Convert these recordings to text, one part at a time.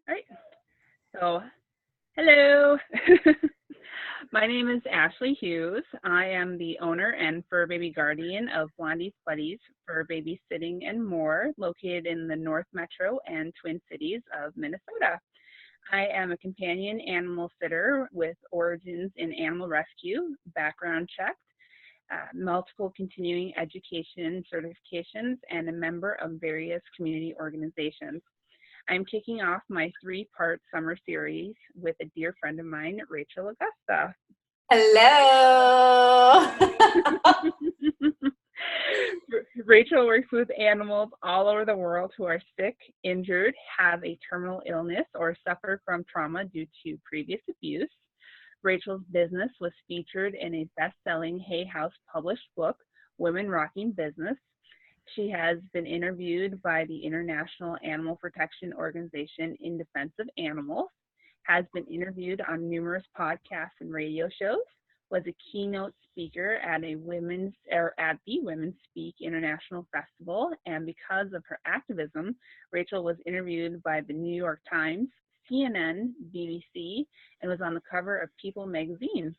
All right. So, hello. My name is Ashley Hughes. I am the owner and fur baby guardian of Blondies.buddies for babysitting and more, located in the North Metro and Twin Cities of Minnesota. I am a companion animal sitter with origins in animal rescue, background checked, multiple continuing education certifications, and a member of various community organizations. I'm kicking off my three-part summer series with a dear friend of mine, Rachel Augusta. Hello. Rachel works with animals all over the world who are sick, injured, have a terminal illness, or suffer from trauma due to previous abuse. Rachel's business was featured in a best-selling Hay House published book, Women Rocking Business. She has been interviewed by the International Animal Protection Organization in Defense of Animals, has been interviewed on numerous podcasts and radio shows, was a keynote speaker at the Women's Speak International Festival, and because of her activism, Rachel was interviewed by the New York Times, CNN, BBC, and was on the cover of People magazine.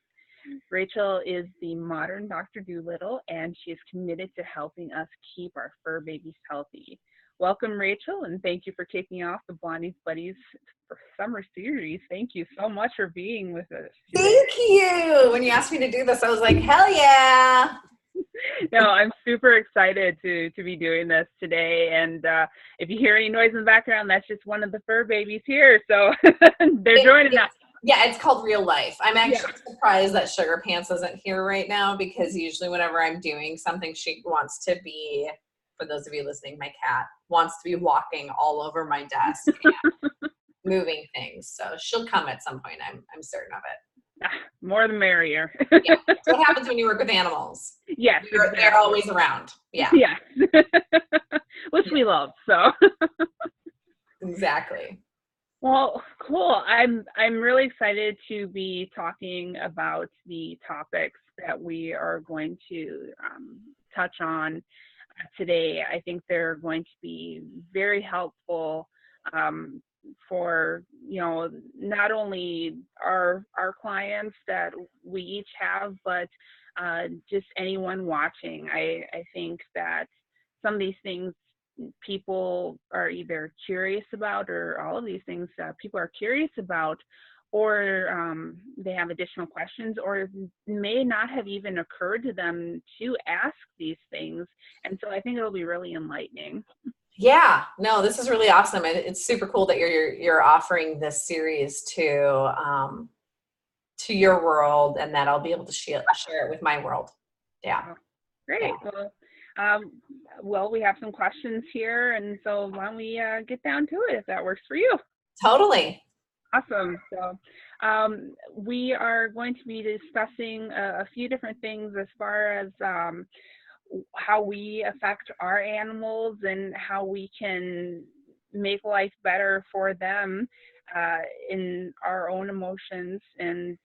Rachel is the modern Dr. Doolittle, and she is committed to helping us keep our fur babies healthy. Welcome, Rachel, and thank you for kicking off the Blondies.buddies summer series. Thank you so much for being with us today. Thank you. When you asked me to do this, I was like, hell yeah. No, I'm super excited to be doing this today. And if you hear any noise in the background, that's just one of the fur babies here. So they're joining us. Yeah, it's called Real Life. I'm actually surprised that Sugar Pants isn't here right now, because usually whenever I'm doing something, she wants to be, for those of you listening, my cat wants to be walking all over my desk and moving things. So she'll come at some point. I'm certain of it. More the merrier. Yeah. That's what happens when you work with animals. Yes. Exactly. They're always around. Yeah. Yes. Which we love. So. Exactly. Well, cool. I'm really excited to be talking about the topics that we are going to touch on today. I think they're going to be very helpful for, not only our clients that we each have, but just anyone watching. I think that some of these things people are either curious about, or all of these things people are curious about, or they have additional questions, or may not have even occurred to them to ask these things. And so I think it'll be really enlightening. Yeah, no, this is really awesome. And it's super cool that you're offering this series to your world, and that I'll be able to share it with my world. Yeah. Great. Yeah. Well, we have some questions here, and so why don't we get down to it, if that works for you? Totally. Awesome. So we are going to be discussing a few different things as far as how we affect our animals and how we can make life better for them in our own emotions. And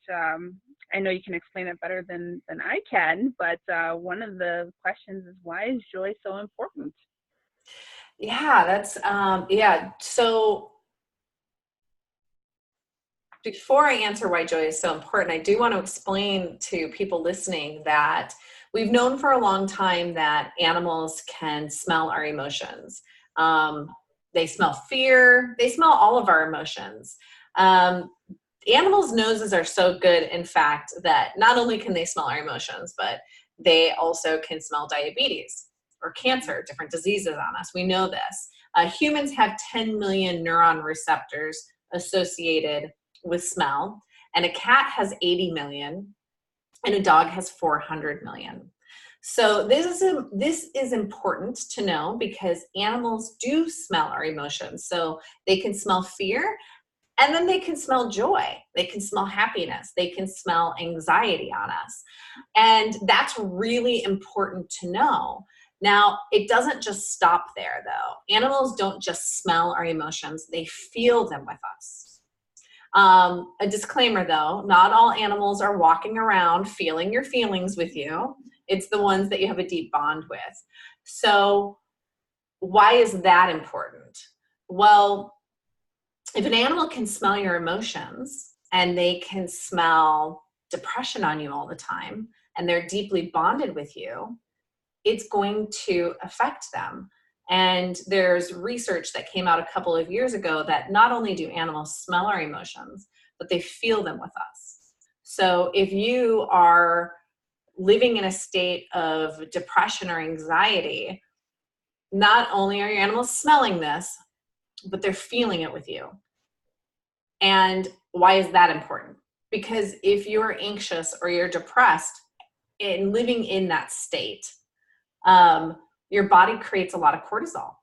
I know you can explain it better than I can, but one of the questions is, why is joy so important? Yeah, that's, So before I answer why joy is so important, I do want to explain to people listening that we've known for a long time that animals can smell our emotions. They smell fear. They smell all of our emotions. Animals' noses are so good, in fact, that not only can they smell our emotions, but they also can smell diabetes or cancer, different diseases on us. We know this. Humans have 10 million neuron receptors associated with smell, and a cat has 80 million, and a dog has 400 million. So this is important to know, because animals do smell our emotions. So they can smell fear, and then they can smell joy. They can smell happiness. They can smell anxiety on us. And that's really important to know. Now, it doesn't just stop there, though. Animals don't just smell our emotions. They feel them with us. A disclaimer, though, not all animals are walking around feeling your feelings with you. It's the ones that you have a deep bond with. So why is that important? Well, if an animal can smell your emotions and they can smell depression on you all the time, and they're deeply bonded with you, it's going to affect them. And there's research that came out a couple of years ago that not only do animals smell our emotions, but they feel them with us. So if you are living in a state of depression or anxiety, not only are your animals smelling this, but they're feeling it with you. And why is that important? Because if you're anxious or you're depressed and living in that state, your body creates a lot of cortisol.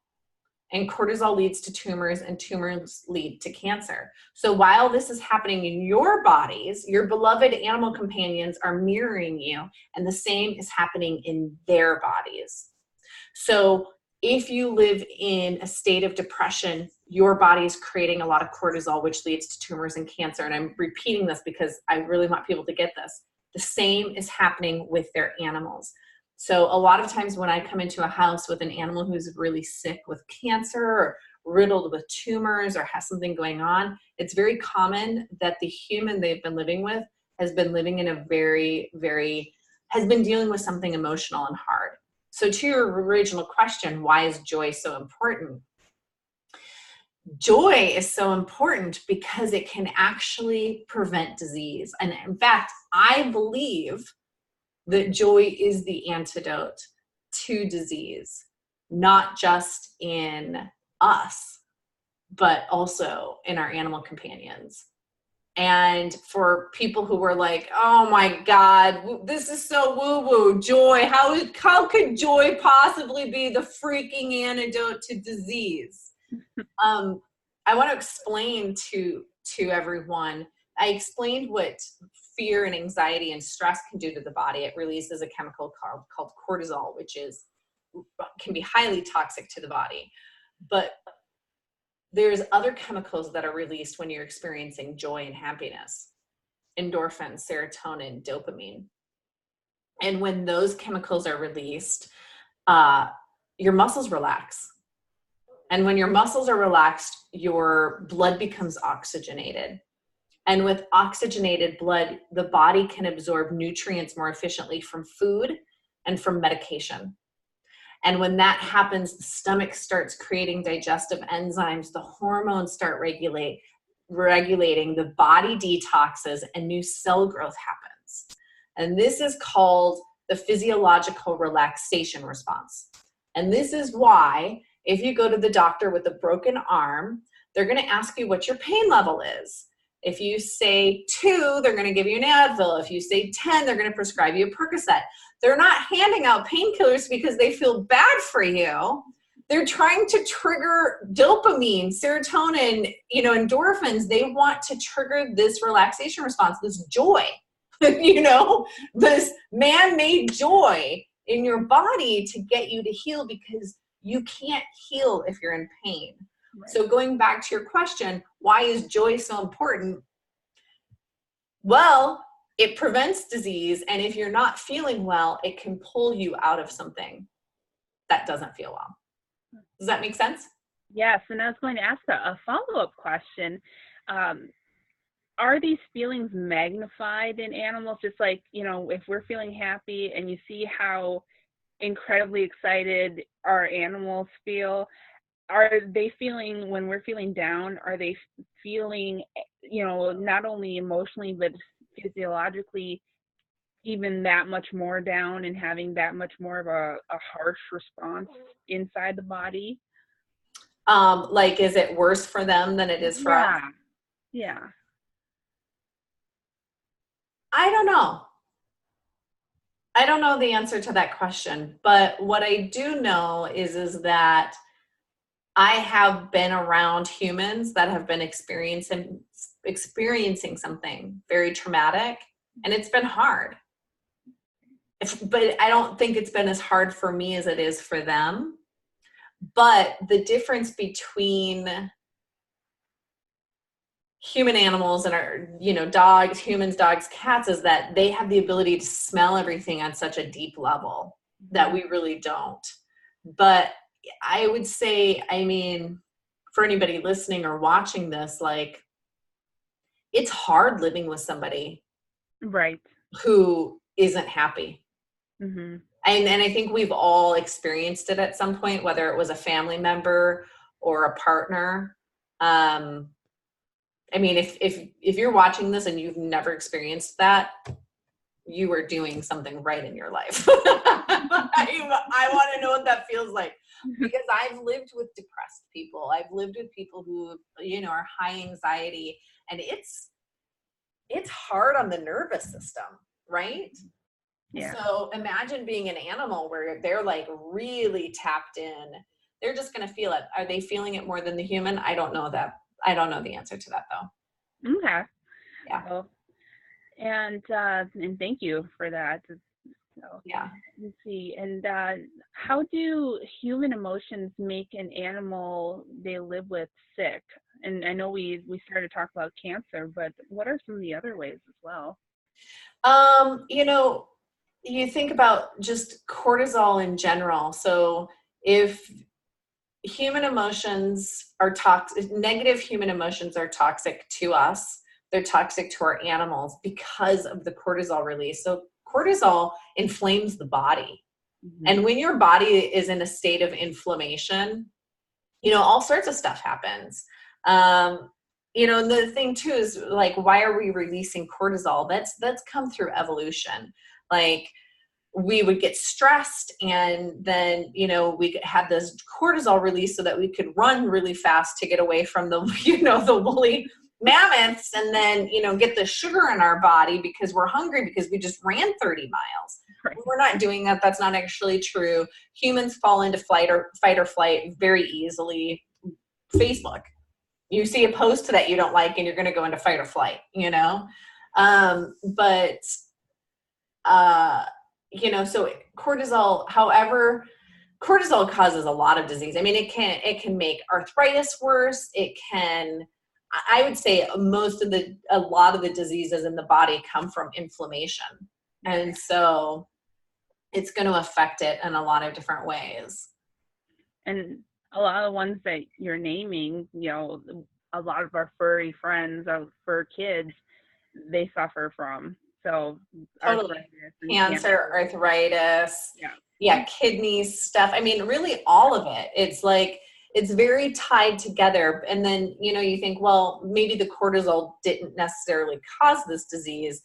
And cortisol leads to tumors, and tumors lead to cancer. So while this is happening in your bodies, your beloved animal companions are mirroring you, and the same is happening in their bodies. So if you live in a state of depression, your body is creating a lot of cortisol, which leads to tumors and cancer. And I'm repeating this because I really want people to get this. The same is happening with their animals. So a lot of times when I come into a house with an animal who's really sick with cancer or riddled with tumors or has something going on, it's very common that the human they've been living with has been living in a has been dealing with something emotional and hard. So to your original question, why is joy so important? Joy is so important because it can actually prevent disease. And in fact, I believe that joy is the antidote to disease, not just in us, but also in our animal companions. And for people who were like, oh my God, this is so woo-woo, joy. How could joy possibly be the freaking antidote to disease? I want to explain to everyone, I explained what fear and anxiety and stress can do to the body. It releases a chemical called cortisol, which can be highly toxic to the body. But there's other chemicals that are released when you're experiencing joy and happiness. Endorphins, serotonin, dopamine. And when those chemicals are released, your muscles relax. And when your muscles are relaxed, your blood becomes oxygenated. And with oxygenated blood, the body can absorb nutrients more efficiently from food and from medication. And when that happens, the stomach starts creating digestive enzymes, the hormones start regulating, the body detoxes, and new cell growth happens. And this is called the physiological relaxation response. And this is why if you go to the doctor with a broken arm, they're going to ask you what your pain level is. If you say 2, they're going to give you an Advil. If you say 10, they're going to prescribe you a Percocet. They're not handing out painkillers because they feel bad for you. They're trying to trigger dopamine, serotonin, endorphins. They want to trigger this relaxation response, this joy, this man-made joy in your body to get you to heal, because you can't heal if you're in pain. Right. So going back to your question, why is joy so important? Well, it prevents disease. And if you're not feeling well, it can pull you out of something that doesn't feel well. Does that make sense? Yes. And I was going to ask a follow-up question. Are these feelings magnified in animals? Just like, if we're feeling happy and you see how incredibly excited our animals feel, are they feeling, when we're feeling down, are they feeling, not only emotionally, but physiologically even that much more down and having that much more of a harsh response inside the body? Like, is it worse for them than it is for us? Yeah. I don't know. I don't know the answer to that question, but what I do know is that I have been around humans that have been experiencing something very traumatic, and it's been hard. But I don't think it's been as hard for me as it is for them. But the difference between human animals and our, dogs, humans, dogs, cats, is that they have the ability to smell everything on such a deep level that we really don't. But I would say, for anybody listening or watching this, like, it's hard living with somebody Right. who isn't happy. Mm-hmm. And I think we've all experienced it at some point, whether it was a family member or a partner. I mean, if you're watching this and you've never experienced that, you are doing something right in your life. I want to know what that feels like, because I've lived with depressed people. I've lived with people who, you know, are high anxiety, and it's hard on the nervous system, right? Yeah. So imagine being an animal where they're like really tapped in. They're just going to feel it. Are they feeling it more than the human? I don't know that. I don't know the answer to that though. Okay. Yeah. Well, and thank you for that. So, Yeah. let's see. And how do human emotions make an animal they live with sick? And I know we started to talk about cancer, but what are some of the other ways as well? You know, you think about just cortisol in general. So if human emotions are toxic, negative human emotions are toxic to us, they're toxic to our animals because of the cortisol release. So cortisol inflames the body. Mm-hmm. And when your body is in a state of inflammation, you know, all sorts of stuff happens. You know, and the thing too is, like, why are we releasing cortisol? That's come through evolution. Like, we would get stressed, and then, you know, we could have this cortisol release so that we could run really fast to get away from the, you know, the woolly mammoths, and then, you know, get the sugar in our body because we're hungry because we just ran 30 miles. Right. We're not doing that. That's not actually true. Humans fall into fight or flight very easily. Facebook, you see a post that you don't like and you're going to go into fight or flight, you know? But you know, so cortisol, however, cortisol causes a lot of disease. I mean, it can make arthritis worse. It can, I would say a lot of the diseases in the body come from inflammation. And so it's going to affect it in a lot of different ways. And a lot of the ones that you're naming, you know, a lot of our furry friends, our fur kids, they suffer from. So Totally. Cancer, arthritis, yeah, kidneys stuff. I mean, really all of it. It's like, it's very tied together. And then, you know, you think, well, maybe the cortisol didn't necessarily cause this disease,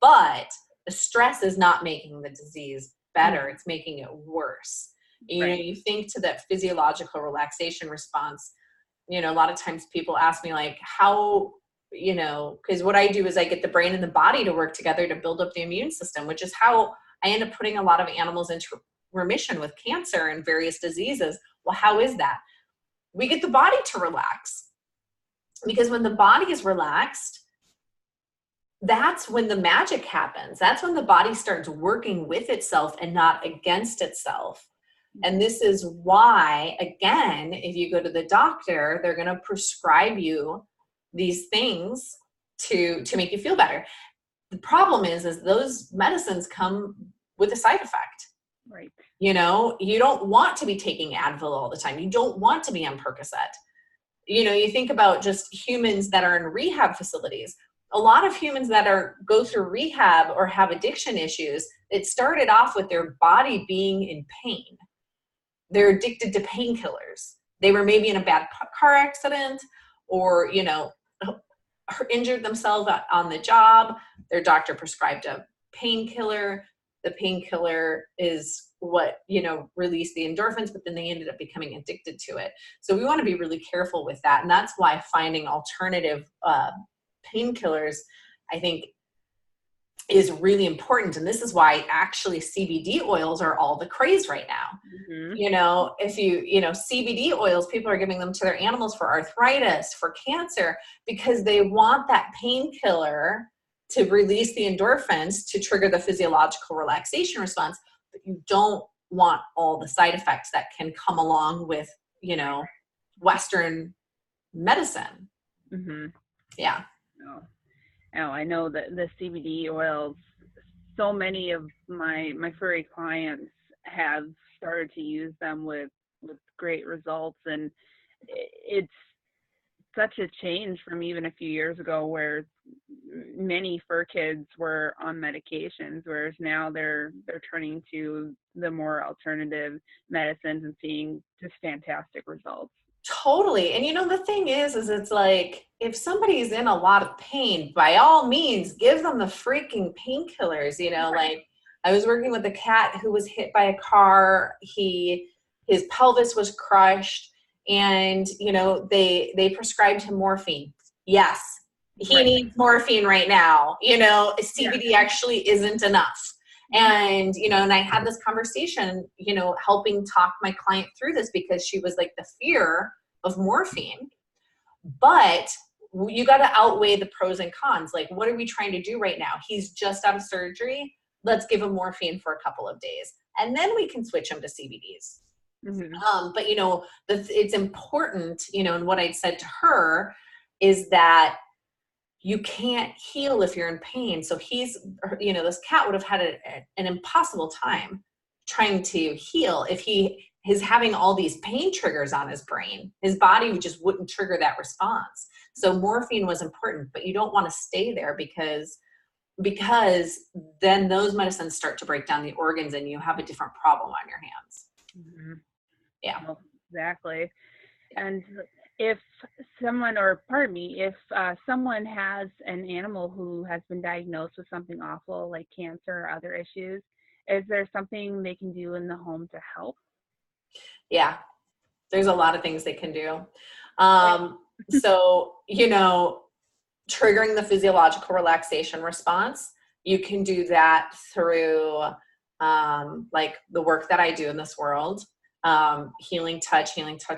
but the stress is not making the disease better. It's making it worse. You know, you think to that physiological relaxation response, you know, a lot of times people ask me, like, how, you know, because what I do is I get the brain and the body to work together to build up the immune system, which is how I end up putting a lot of animals into remission with cancer and various diseases. Well, how is that? We get the body to relax, because when the body is relaxed, that's when the magic happens. That's when the body starts working with itself and not against itself. And this is why, again, if you go to the doctor, they're going to prescribe you these things to make you feel better. The problem is those medicines come with a side effect. Right. You know, you don't want to be taking Advil all the time. You don't want to be on Percocet. You know, you think about just humans that are in rehab facilities. A lot of humans that go through rehab or have addiction issues, it started off with their body being in pain. They're addicted to painkillers. They were maybe in a bad car accident, or, you know, injured themselves on the job. Their doctor prescribed a painkiller. The painkiller is what, you know, released the endorphins, but then they ended up becoming addicted to it. So we want to be really careful with that. And that's why finding alternative painkillers, I think, is really important. And this is why actually CBD oils are all the craze right now. Mm-hmm. You know, if you know, CBD oils, people are giving them to their animals for arthritis, for cancer, because they want that painkiller to release the endorphins to trigger the physiological relaxation response. But you don't want all the side effects that can come along with, you know, Western medicine. Mm-hmm. Yeah. Oh, I know that the CBD oils, so many of my furry clients have started to use them with great results. And it's such a change from even a few years ago where many fur kids were on medications, whereas now they're turning to the more alternative medicines and seeing just fantastic results. Totally. And the thing is it's like, if somebody's in a lot of pain, by all means, give them the freaking painkillers, like I was working with a cat who was hit by a car. His pelvis was crushed, and, they prescribed him morphine. Yes, he needs morphine right now. CBD actually isn't enough. And, and I had this conversation, helping talk my client through this, because she was like, the fear of morphine, but you got to outweigh the pros and cons. Like, what are we trying to do right now? He's just out of surgery. Let's give him morphine for a couple of days, and then we can switch him to CBDs. Mm-hmm. But, it's important, and what I'd said to her is that you can't heal if you're in pain. So this cat would have had an impossible time trying to heal if he is having all these pain triggers on his brain. His body just wouldn't trigger that response. So morphine was important, but you don't want to stay there, because then those medicines start to break down the organs and you have a different problem on your hands. Mm-hmm. Yeah. Well, exactly. And if someone has an animal who has been diagnosed with something awful like cancer or other issues, is there something they can do in the home to help? Yeah, there's a lot of things they can do. So, triggering the physiological relaxation response, you can do that through like the work that I do in this world. Healing touch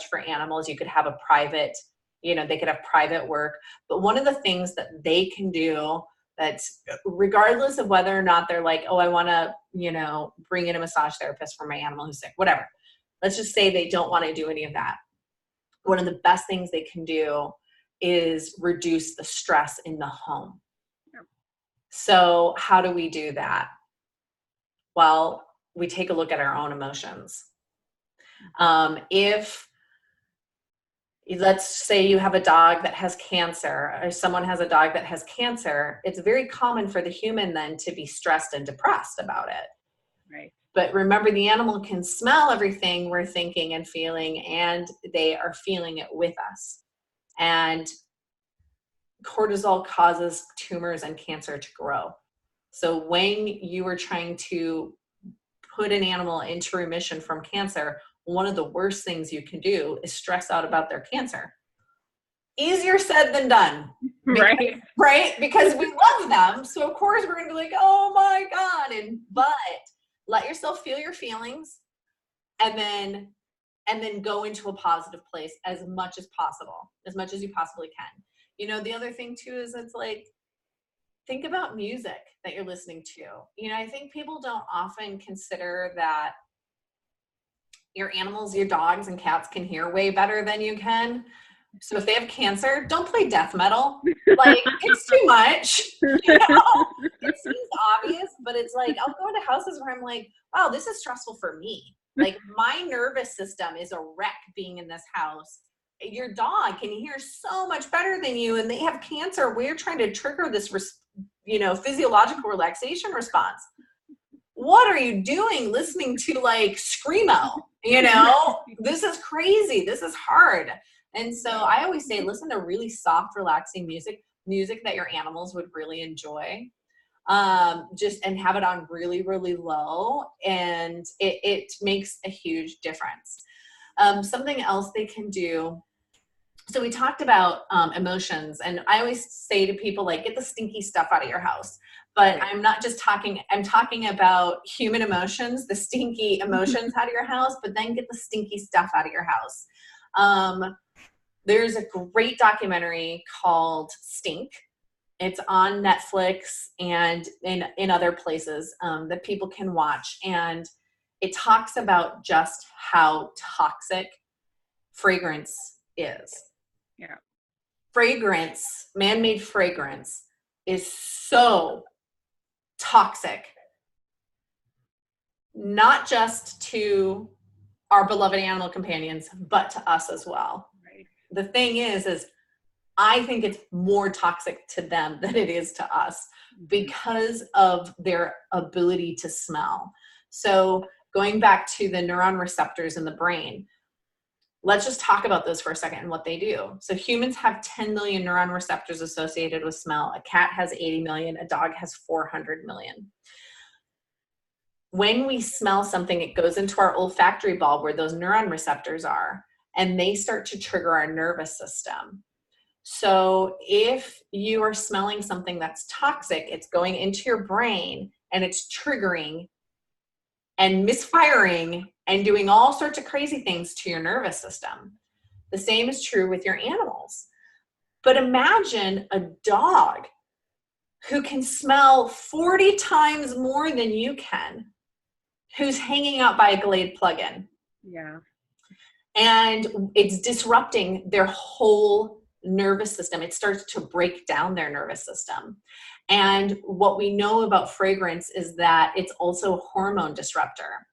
for animals. You could have a private, they could have private work. But one of the things that they can do, that's regardless of whether or not they're like, oh, I want to, bring in a massage therapist for my animal who's sick, whatever. Let's just say they don't want to do any of that. One of the best things they can do is reduce the stress in the home. So how do we do that? Well, we take a look at our own emotions. If let's say you have a dog that has cancer, or someone has a dog that has cancer, it's very common for the human then to be stressed and depressed about it. Right. But remember, the animal can smell everything we're thinking and feeling, and they are feeling it with us. And cortisol causes tumors and cancer to grow. So when you are trying to put an animal into remission from cancer, one of the worst things you can do is stress out about their cancer. Easier said than done. Right? Because we love them. So of course we're going to be like, oh my God. But let yourself feel your feelings, and then go into a positive place as much as possible, as much as you possibly can. The other thing too is, it's like, think about music that you're listening to. I think people don't often consider that your animals, your dogs and cats, can hear way better than you can. So if they have cancer, don't play death metal. Like, it's too much. It seems obvious, but it's like, I'll go into houses where I'm like, wow, this is stressful for me. Like, my nervous system is a wreck being in this house. Your dog can hear so much better than you, and they have cancer. We're trying to trigger this, physiological relaxation response. What are you doing listening to like screamo? This is crazy. This is hard. And so I always say, listen to really soft, relaxing music that your animals would really enjoy. And have it on really, really low. And it makes a huge difference. Something else they can do. So we talked about emotions, and I always say to people, like, get the stinky stuff out of your house. But I'm not just talking, I'm talking about human emotions, the stinky emotions out of your house, but then get the stinky stuff out of your house. There's a great documentary called Stink. It's on Netflix and in other places that people can watch. And it talks about just how toxic fragrance is. Yeah. Fragrance, man-made fragrance, is so toxic, not just to our beloved animal companions, but to us as well. the thing is I think it's more toxic to them than it is to us because of their ability to smell. So going back to the neuron receptors in the brain, let's just talk about those for a second and what they do. So humans have 10 million neuron receptors associated with smell. A cat has 80 million. A dog has 400 million. When we smell something, it goes into our olfactory bulb where those neuron receptors are, and they start to trigger our nervous system. So if you are smelling something that's toxic, it's going into your brain and it's triggering and misfiring and doing all sorts of crazy things to your nervous system. The same is true with your animals. But imagine a dog who can smell 40 times more than you can, who's hanging out by a Glade plug-in. Yeah. And it's disrupting their whole nervous system. It starts to break down their nervous system. And what we know about fragrance is that it's also a hormone disruptor.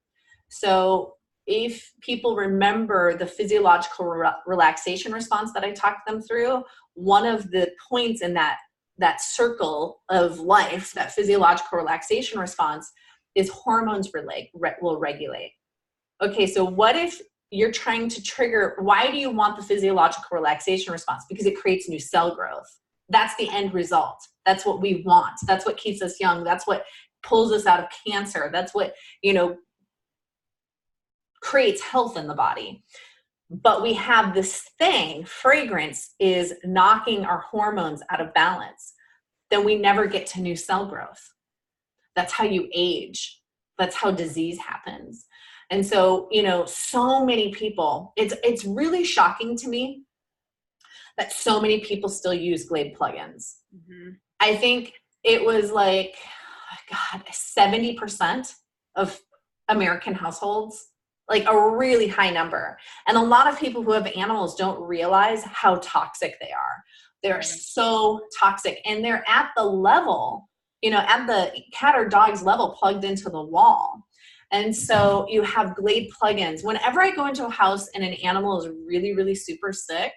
So if people remember the physiological relaxation response that I talked them through, one of the points in that circle of life, that physiological relaxation response, is hormones will regulate. Okay, so what if you're trying to trigger, why do you want the physiological relaxation response? Because it creates new cell growth. That's the end result. That's what we want. That's what keeps us young. That's what pulls us out of cancer. That's what, creates health in the body. But we have this thing, fragrance is knocking our hormones out of balance. Then we never get to new cell growth. That's how you age. That's how disease happens. And so, so many people, it's really shocking to me that so many people still use Glade plugins. Mm-hmm. I think it was 70% of American households, like a really high number. And a lot of people who have animals don't realize how toxic they are. They're so toxic, and they're at the level, at the cat or dog's level, plugged into the wall. And so you have Glade plugins. Whenever I go into a house and an animal is really, really super sick,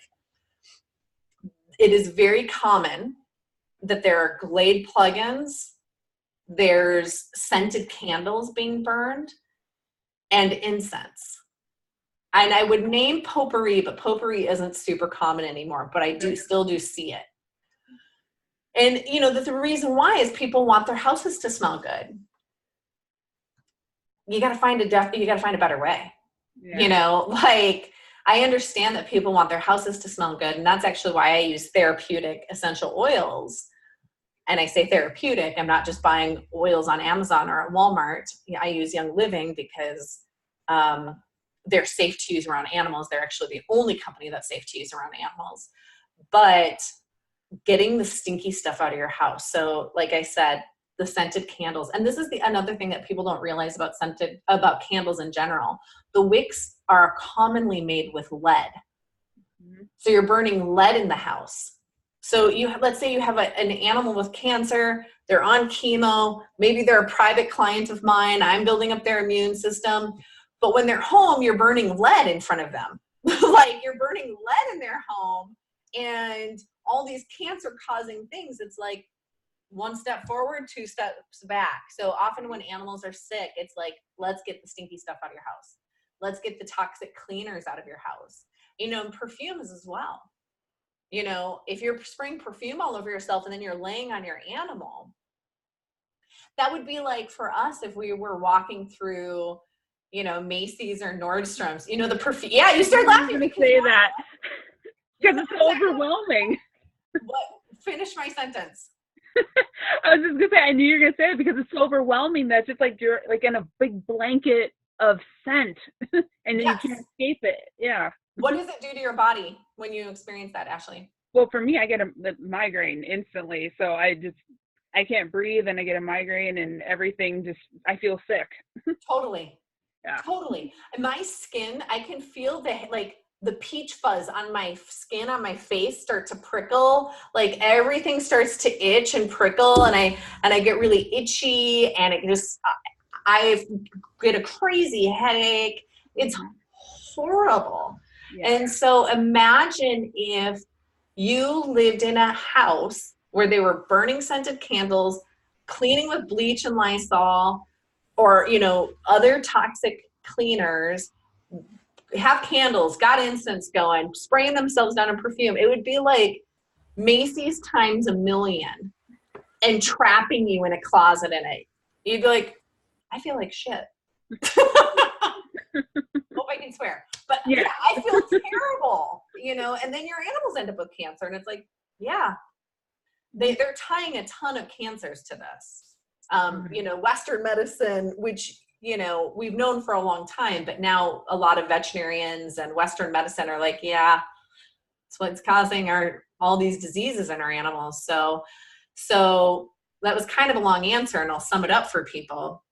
it is very common that there are Glade plugins, there's scented candles being burned, and incense. And I would name potpourri, but potpourri isn't super common anymore, but I still do see it. And the reason why is people want their houses to smell good. You got to find a better way. Yeah. I understand that people want their houses to smell good, and that's actually why I use therapeutic essential oils. And I say therapeutic, I'm not just buying oils on Amazon or at Walmart. I use Young Living because they're safe to use around animals. They're actually the only company that's safe to use around animals. But getting the stinky stuff out of your house. So like I said, the scented candles. And this is another thing that people don't realize about candles in general. The wicks are commonly made with lead. Mm-hmm. So you're burning lead in the house. So let's say you have an animal with cancer, they're on chemo, maybe they're a private client of mine, I'm building up their immune system. But when they're home, you're burning lead in front of them. You're burning lead in their home, and all these cancer causing things. It's like one step forward, two steps back. So often when animals are sick, it's like, let's get the stinky stuff out of your house. Let's get the toxic cleaners out of your house. And perfumes as well. If you're spraying perfume all over yourself and then you're laying on your animal, that would be like for us if we were walking through, Macy's or Nordstrom's, the perfume. Yeah, you start laughing. I'm going to say that because it's overwhelming. What? Finish my sentence. I was just going to say, I knew you were going to say it because it's so overwhelming that just you're in a big blanket of scent and then you can't escape it. Yeah. What does it do to your body when you experience that, Ashley? Well, for me, I get a migraine instantly. So I can't breathe and I get a migraine and everything I feel sick. Totally. Yeah. Totally. My skin, I can feel the peach fuzz on my skin, on my face start to prickle. Everything starts to itch and prickle, and I get really itchy, and I get a crazy headache. It's horrible. Yeah. And so imagine if you lived in a house where they were burning scented candles, cleaning with bleach and Lysol, or, you know, other toxic cleaners, have candles, got incense going, spraying themselves down in perfume. It would be like Macy's times a million, and trapping you in a closet in it. You'd be like, I feel like shit. Hope I can swear. But yeah, I feel terrible, you know, and then your animals end up with cancer. And it's like, yeah, they're tying a ton of cancers to this. You know, Western medicine, which, you know, we've known for a long time, but now a lot of veterinarians and Western medicine are like, yeah, it's what's causing all these diseases in our animals. So that was kind of a long answer, and I'll sum it up for people.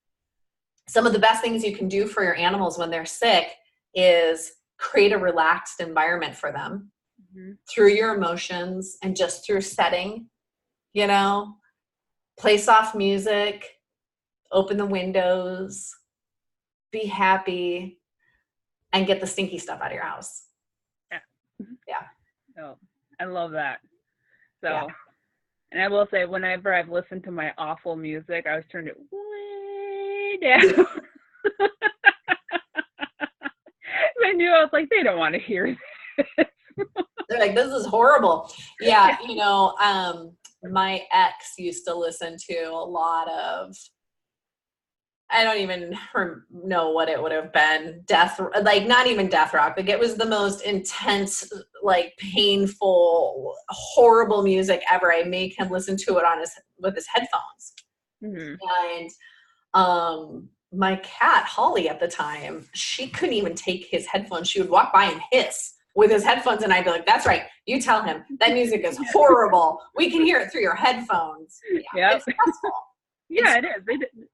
Some of the best things you can do for your animals when they're sick is create a relaxed environment for them through your emotions and just through setting, you know, play soft music, open the windows, be happy, and get the stinky stuff out of your house. Yeah. Yeah. Oh, I love that. So, yeah. And I will say, whenever I've listened to my awful music, I always turned it way down. I knew, I was like, they don't want to hear this. They're like, this is horrible. Yeah, you know, my ex used to listen to a lot of, I don't even know what it would have been, like not even death rock. Like it was the most intense, like painful, horrible music ever. I make him listen to it with his headphones. And my cat, Holly, at the time, she couldn't even take his headphones. She would walk by and hiss with his headphones, and I'd be like, that's right. You tell him that music is horrible. We can hear it through your headphones. Yeah, it's stressful. Yeah, it is.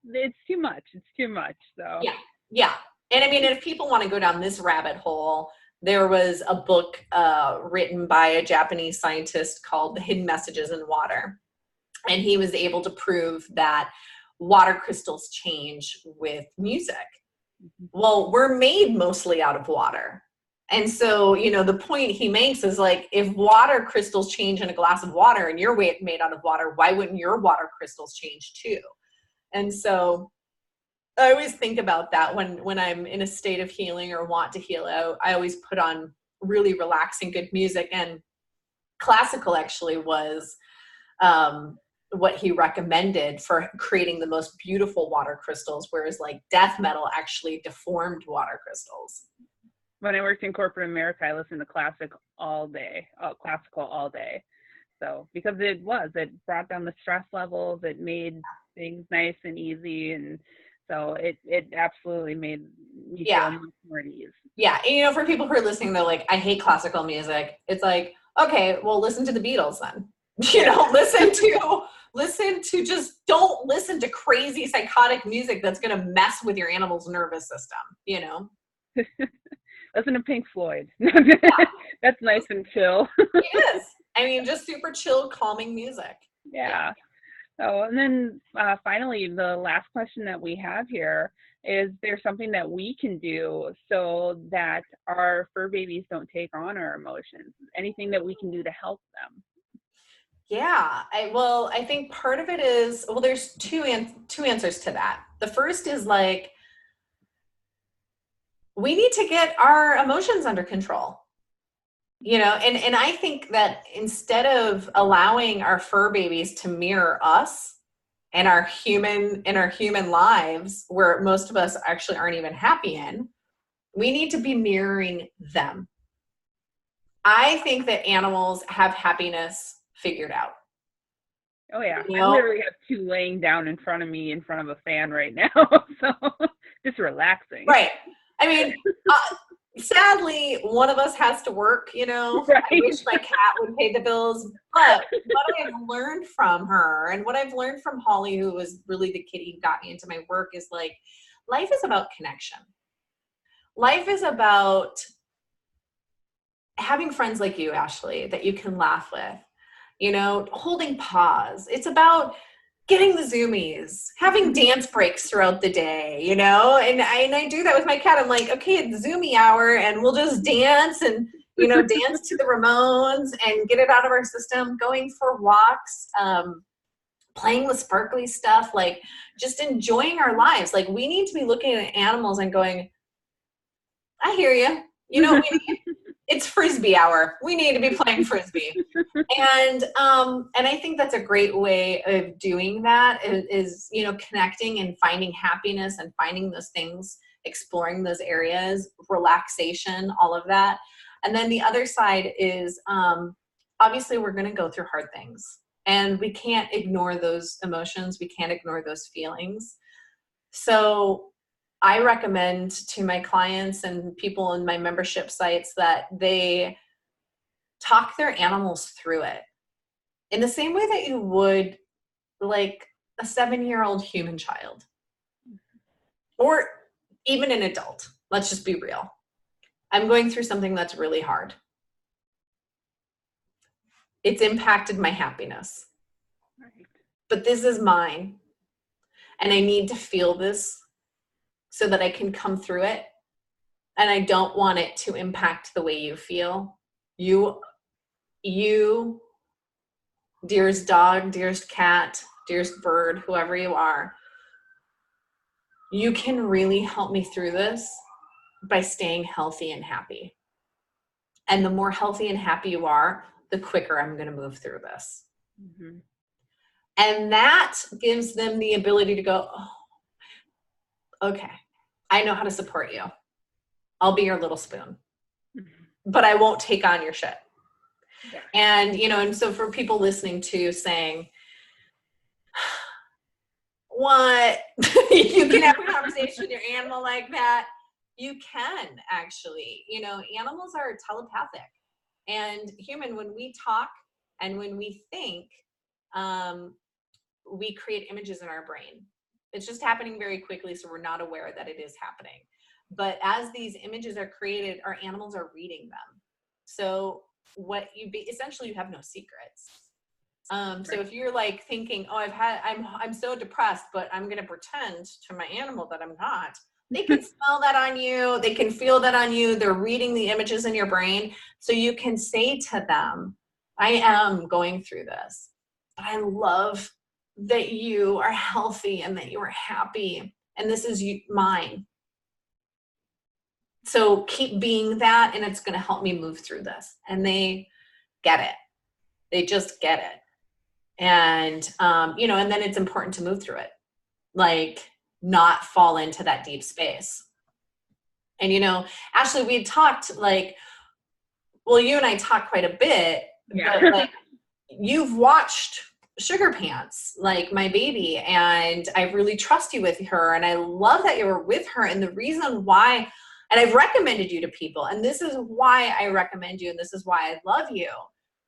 It's too much. It's too much. So yeah. And I mean, if people want to go down this rabbit hole, there was a book written by a Japanese scientist called The Hidden Messages in Water. And he was able to prove that water crystals change with music. Well, we're made mostly out of water. And so, you know, the point he makes is like, if water crystals change in a glass of water and you're made out of water, why wouldn't your water crystals change too? And so I always think about that when I'm in a state of healing or want to heal out. I always put on really relaxing, good music. And classical actually was what he recommended for creating the most beautiful water crystals, whereas like death metal actually deformed water crystals. When I worked in corporate America, I listened to classical all day. So because it brought down the stress levels, it made things nice and easy, and so it absolutely made me feel much more at ease. Yeah, and you know, for people who are listening, they're like, I hate classical music. It's like, okay, well, listen to the Beatles then. You know, listen to just don't listen to crazy psychotic music that's going to mess with your animal's nervous system, you know? Listen to Pink Floyd. That's nice and chill. It is. I mean, just super chill, calming music. Yeah. So, and then finally, the last question that we have here is there something that we can do so that our fur babies don't take on our emotions? Anything that we can do to help them? Yeah, I think part of it is, well, there's two answers to that. The first is like, we need to get our emotions under control, you know, and I think that instead of allowing our fur babies to mirror us and our human lives, where most of us actually aren't even happy in, we need to be mirroring them. I think that animals have happiness figured out. Oh yeah, you know? I literally have two laying down in front of me in front of a fan right now, so just relaxing. Right. I mean, sadly, one of us has to work, you know. Right. I wish my cat would pay the bills. But what I've learned from her and what I've learned from Holly, who was really the kitty who got me into my work, is like, life is about connection. Life is about having friends like you, Ashley, that you can laugh with, you know, holding paws. It's about getting the zoomies, having dance breaks throughout the day, you know, and I do that with my cat. I'm like, okay, it's zoomie hour and we'll just dance and, you know, dance to the Ramones and get it out of our system, going for walks, playing with sparkly stuff, like just enjoying our lives. Like we need to be looking at animals and going, I hear you. You know, it's Frisbee hour. We need to be playing Frisbee. And I think that's a great way of doing that is, you know, connecting and finding happiness and finding those things, exploring those areas, relaxation, all of that. And then the other side is, obviously we're going to go through hard things and we can't ignore those emotions. We can't ignore those feelings. So I recommend to my clients and people in my membership sites that they talk their animals through it in the same way that you would like a 7-year-old human child or even an adult. Let's just be real. I'm going through something that's really hard. It's impacted my happiness, but this is mine. And I need to feel this so that I can come through it. And I don't want it to impact the way you feel. You, dearest dog, dearest cat, dearest bird, whoever you are, you can really help me through this by staying healthy and happy. And the more healthy and happy you are, the quicker I'm going to move through this. Mm-hmm. And that gives them the ability to go, oh, okay, I know how to support you. I'll be your little spoon, but I won't take on your shit. Yeah. And, you know, and so for people listening to saying, what? You can have a conversation with your animal like that. You can actually, you know, animals are telepathic and human, when we talk and when we think, we create images in our brain. It's just happening very quickly, so we're not aware that it is happening. But as these images are created, our animals are reading them. So essentially you have no secrets. So if you're like thinking, oh, I'm so depressed, but I'm going to pretend to my animal that I'm not. They can smell that on you. They can feel that on you. They're reading the images in your brain. So you can say to them, I am going through this, but I love that you are healthy and that you are happy. And this is mine. So keep being that, and it's going to help me move through this. And they get it. They just get it. And, you know, and then it's important to move through it, like not fall into that deep space. And, you know, Ashley, we had talked like, well, you and I talked quite a bit, yeah. But like you've watched Sugar Pants, like my baby, and I really trust you with her. And I love that you were with her. And the reason why, and I've recommended you to people, and this is why I recommend you, and this is why I love you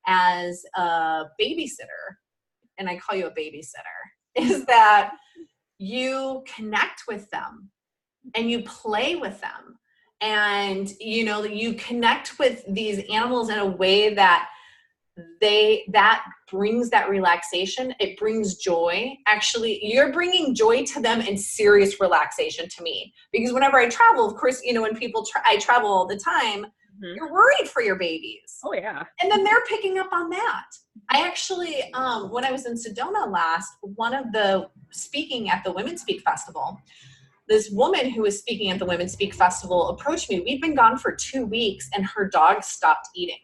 as a babysitter, and I call you a babysitter, is that you connect with them and you play with them. And, you know, you connect with these animals in a way that that brings that relaxation. It brings joy. Actually, you're bringing joy to them and serious relaxation to me. Because whenever I travel, of course, you know, when people I travel all the time, mm-hmm. You're worried for your babies. Oh, yeah. And then they're picking up on that. I actually, when I was in Sedona last, one of the speaking at the Women Speak Festival, this woman who was speaking at the Women Speak Festival approached me. We'd been gone for 2 weeks and her dog stopped eating.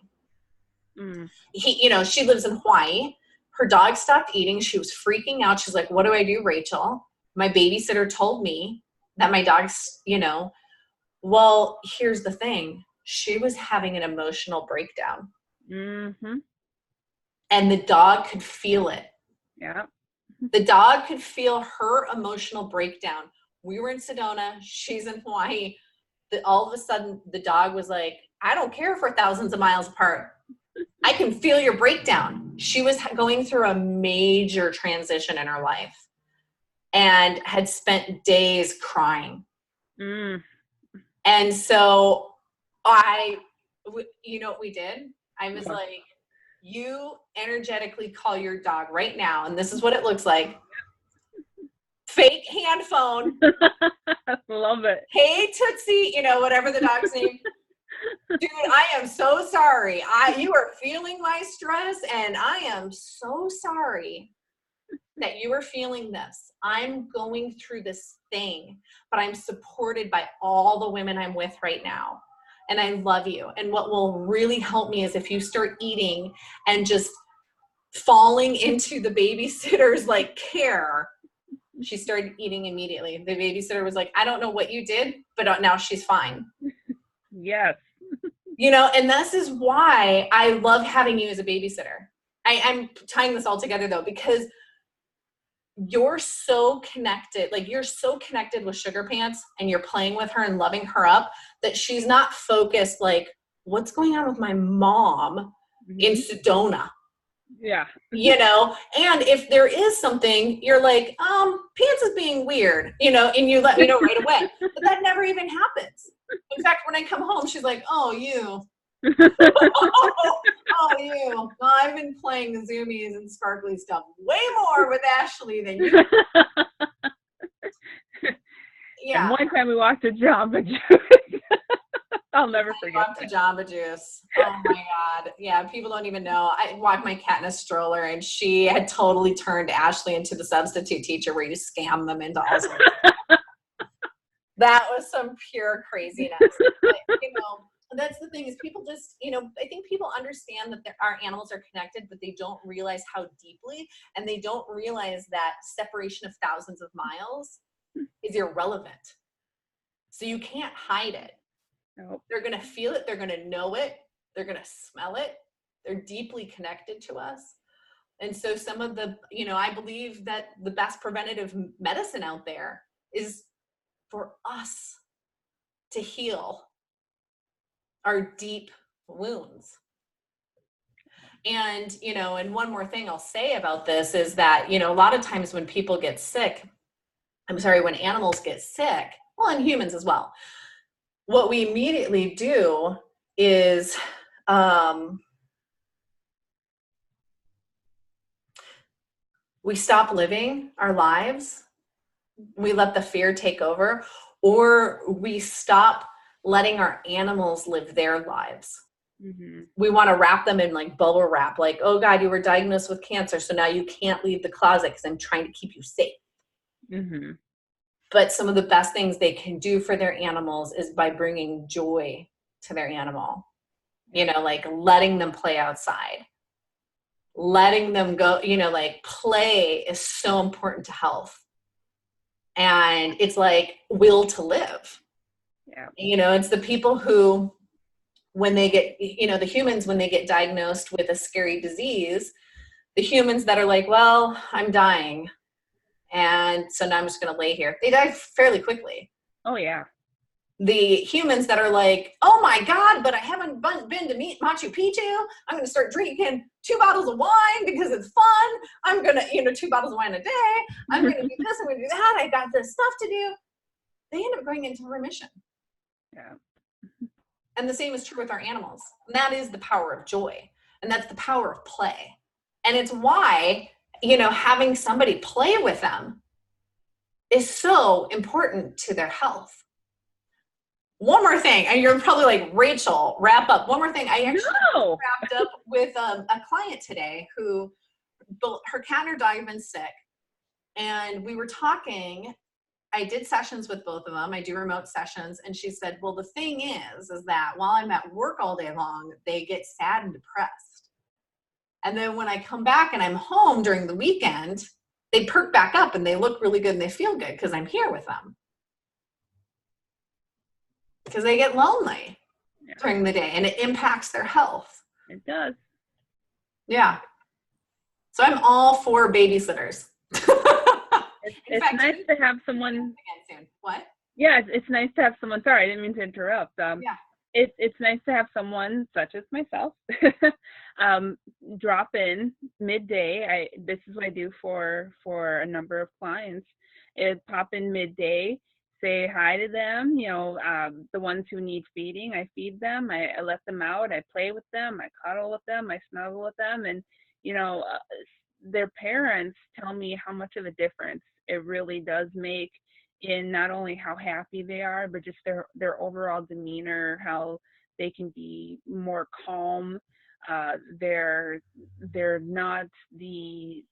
You know, she lives in Hawaii. Her dog stopped eating. She was freaking out. She's like, what do I do, Rachel? My babysitter told me that my dog's, you know, well, here's the thing. She was having an emotional breakdown. Mm-hmm. And the dog could feel it. Yeah. The dog could feel her emotional breakdown. We were in Sedona. She's in Hawaii. All of a sudden, the dog was like, I don't care if we're thousands of miles apart. I can feel your breakdown. She was going through a major transition in her life and had spent days crying. Mm. And so you know what we did? I was like, you energetically call your dog right now. And this is what it looks like. fake hand phone. Love it. Hey, Tootsie, you know, whatever the dog's name. Dude, I am so sorry. You are feeling my stress, and I am so sorry that you are feeling this. I'm going through this thing, but I'm supported by all the women I'm with right now. And I love you. And what will really help me is if you start eating and just falling into the babysitter's like care. She started eating immediately. The babysitter was like, I don't know what you did, but now she's fine. Yes. You know, and this is why I love having you as a babysitter. I'm tying this all together though, because you're so connected, like you're so connected with Sugar Pants and you're playing with her and loving her up that she's not focused like, what's going on with my mom in Sedona? Yeah. You know, and if there is something, you're like, Pants is being weird, you know, and you let me know right away. But that never even happens. In fact, when I come home, she's like, oh, you. Oh, you. Well, I've been playing zoomies and sparkly stuff way more with Ashley than you. Yeah. And one time we walked to Jamba Juice. I'll never forget To Jamba Juice. Oh my God. Yeah, people don't even know. I walked my cat in a stroller and she had totally turned Ashley into the substitute teacher where you scam them into all sorts of stuff. That was some pure craziness. But, you know, that's the thing is people just, you know, I think people understand that our animals are connected, but they don't realize how deeply, and they don't realize that separation of thousands of miles is irrelevant. So you can't hide it. Nope. They're going to feel it. They're going to know it. They're going to smell it. They're deeply connected to us. And so some of the, you know, I believe that the best preventative medicine out there is for us to heal our deep wounds. And, you know, and one more thing I'll say about this is that, you know, a lot of times when people get sick, when animals get sick, well, and humans as well, what we immediately do is we stop living our lives. We let the fear take over, or we stop letting our animals live their lives. Mm-hmm. We want to wrap them in like bubble wrap, like, oh God, you were diagnosed with cancer, so now you can't leave the closet because I'm trying to keep you safe. Mm-hmm. But some of the best things they can do for their animals is by bringing joy to their animal. You know, like letting them play outside, letting them go, you know, like play is so important to health. And it's like will to live. Yeah. You know, it's the people who, when they get, you know, the humans, when they get diagnosed with a scary disease, the humans that are like, well, I'm dying. And so now I'm just going to lay here. They die fairly quickly. Oh, yeah. The humans that are like, oh my God, but I haven't been to meet Machu Picchu. I'm going to start drinking 2 bottles of wine because it's fun. I'm going to, you know, 2 bottles of wine a day. I'm going to do this. I'm going to do that. I got this stuff to do. They end up going into remission. Yeah. And the same is true with our animals. And that is the power of joy. And that's the power of play. And it's why, you know, having somebody play with them is so important to their health. One more thing, and you're probably like, Rachel, wrap up. One more thing. I actually wrapped up with a client today who, her cat and her dog have been sick. And we were talking, I did sessions with both of them. I do remote sessions. And she said, well, the thing is that while I'm at work all day long, they get sad and depressed. And then when I come back and I'm home during the weekend, they perk back up and they look really good and they feel good because I'm here with them. Because they get lonely during the day and it impacts their health. It does. Yeah. So I'm all for babysitters. It's nice to have someone. Again soon. What? Yeah, it's nice to have someone. Sorry, I didn't mean to interrupt. Yeah. It's nice to have someone such as myself drop in midday. This is what I do for a number of clients. Pop in midday, say hi to them. You know, the ones who need feeding, I feed them. I let them out. I play with them. I cuddle with them. I snuggle with them. And, you know, their parents tell me how much of a difference it really does make in not only how happy they are, but just their overall demeanor, how they can be more calm. They're not the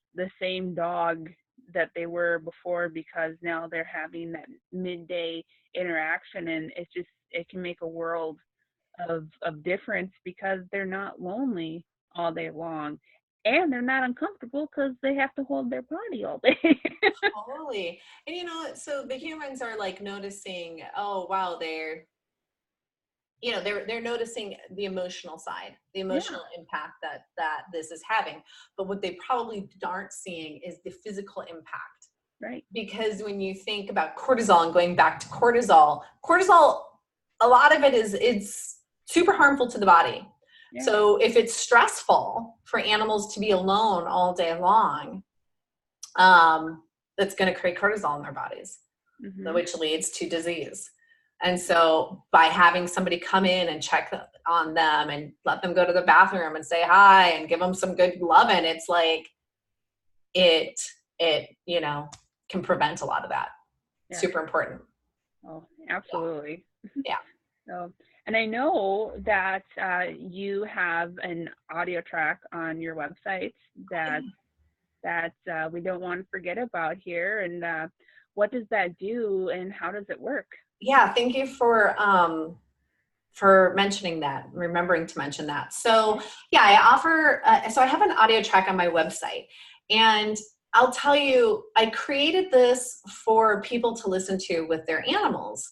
same dog that they were before, because now they're having that midday interaction, and it can make a world of difference, because they're not lonely all day long, and they're not uncomfortable because they have to hold their body all day. Totally. And so the humans are like noticing, oh wow, they're noticing the emotional side, the Yeah, emotional impact that this is having. But what they probably aren't seeing is the physical impact. right. Because when you think about cortisol, and going back to cortisol, a lot of it's super harmful to the body. Yeah. So if it's stressful for animals to be alone all day long, that's going to create cortisol in their bodies, Hmm. which leads to disease. And so by having somebody come in and check on them and let them go to the bathroom and say hi and give them some good loving, it's like it can prevent a lot of that. Yeah. Super important. Oh, absolutely. Yeah. So, and I know that you have an audio track on your website that we don't want to forget about here. And what does that do, and how does it work? Yeah. Thank you for mentioning that, remembering to mention that. So yeah, I offer, so I have an audio track on my website, and I'll tell you, I created this for people to listen to with their animals.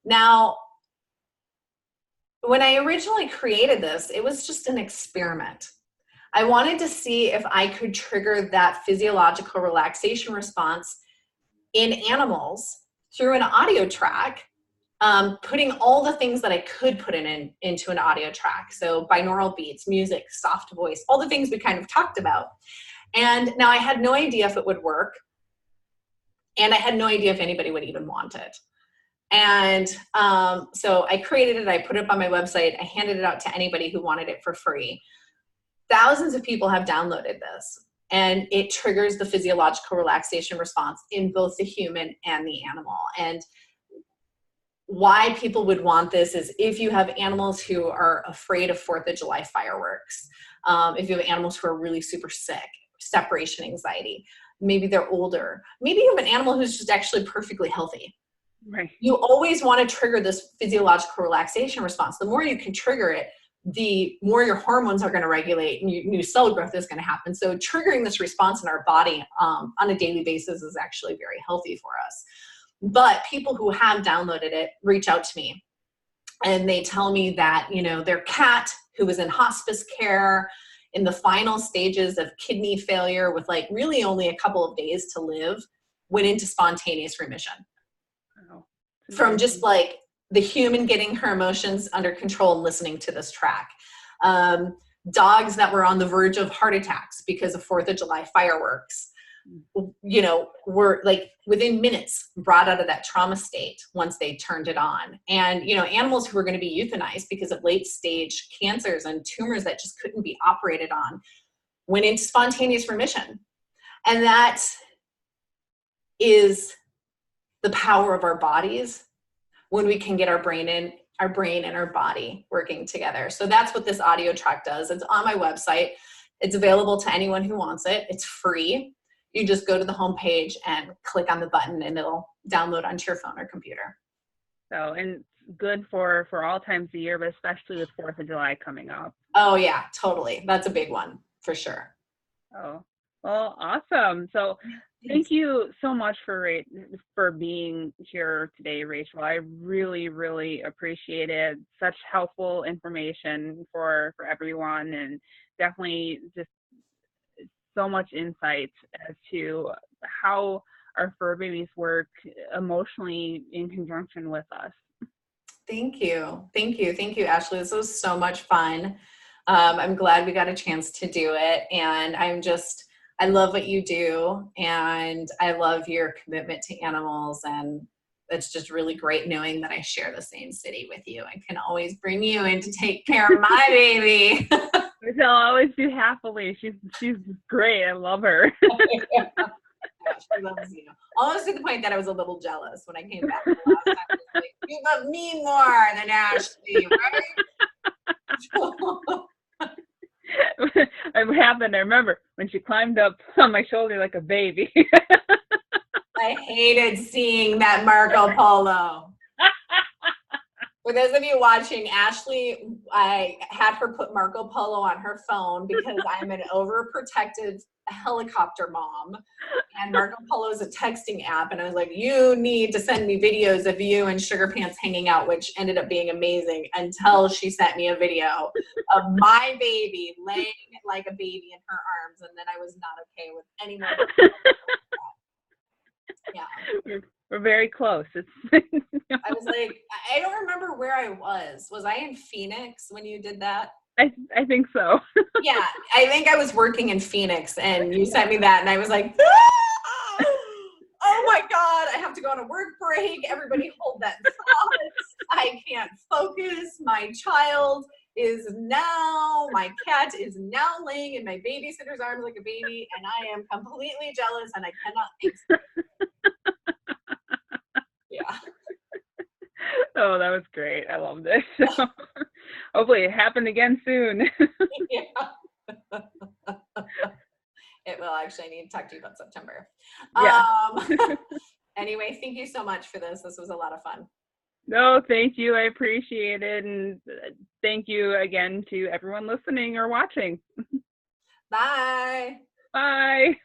Now, when I originally created this, it was just an experiment. I wanted to see if I could trigger that physiological relaxation response in animals through an audio track, putting all the things that I could put into an audio track. So binaural beats, music, soft voice, all the things we kind of talked about. And now I had no idea if it would work. And I had no idea if anybody would even want it. And so I created it, I put it up on my website, I handed it out to anybody who wanted it for free. Thousands of people have downloaded this, and it triggers the physiological relaxation response in both the human and the animal. And why people would want this is if you have animals who are afraid of 4th of July fireworks, if you have animals who are really super sick, separation anxiety, maybe they're older, maybe you have an animal who's just actually perfectly healthy. Right. You always want to trigger this physiological relaxation response. The more you can trigger it, the more your hormones are going to regulate and new cell growth is going to happen. So triggering this response in our body on a daily basis is actually very healthy for us. But people who have downloaded it reach out to me, and they tell me that, their cat, who was in hospice care in the final stages of kidney failure with like really only a couple of days to live, went into spontaneous remission. Oh, From just like the human getting her emotions under control and listening to this track. Dogs that were on the verge of heart attacks because of 4th of July fireworks, were like within minutes brought out of that trauma state once they turned it on. And, animals who were going to be euthanized because of late stage cancers and tumors that just couldn't be operated on went into spontaneous remission. And that is the power of our bodies when we can get our brain and our body working together. So that's what this audio track does. It's on my website. It's available to anyone who wants it. It's free. You just go to the homepage and click on the button, and it'll download onto your phone or computer. So, and good for all times of the year, but especially with 4th of July coming up. Oh yeah, totally. That's a big one for sure. Oh, well, awesome. So thank you so much for being here today, Rachel. I really, really appreciate it. Such helpful information for everyone, and definitely just so much insight as to how our fur babies work emotionally in conjunction with us. Thank you. Thank you. Thank you, Ashley. This was so much fun. I'm glad we got a chance to do it. And I love what you do. And I love your commitment to animals. And it's just really great knowing that I share the same city with you. I can always bring you in to take care of my baby. Which I'll always do happily. She's great. I love her. She loves you. Almost to the point that I was a little jealous when I came back the last time. I was like, you love me more than Ashley, right? What happened, I remember when she climbed up on my shoulder like a baby. I hated seeing that Marco Polo. For those of you watching, Ashley, I had her put Marco Polo on her phone because I'm an overprotective helicopter mom. And Marco Polo is a texting app. And I was like, you need to send me videos of you and Sugar Pants hanging out, which ended up being amazing until she sent me a video of my baby laying like a baby in her arms. And then I was not okay with any more. Yeah. We're very close. I was like, I don't remember where I was. Was I in Phoenix when you did that? I think so. Yeah, I think I was working in Phoenix and you sent me that and I was like, ah! Oh my God, I have to go on a work break. Everybody hold that thought. I can't focus. My cat is now laying in my babysitter's arms like a baby and I am completely jealous and I cannot think straight. Yeah. Oh, that was great. I loved it. So, hopefully it happened again soon. Yeah. It will. Actually, I need to talk to you about September. Yeah. Anyway, thank you so much for this. This was a lot of fun. No, thank you. I appreciate it. And thank you again to everyone listening or watching. Bye. Bye.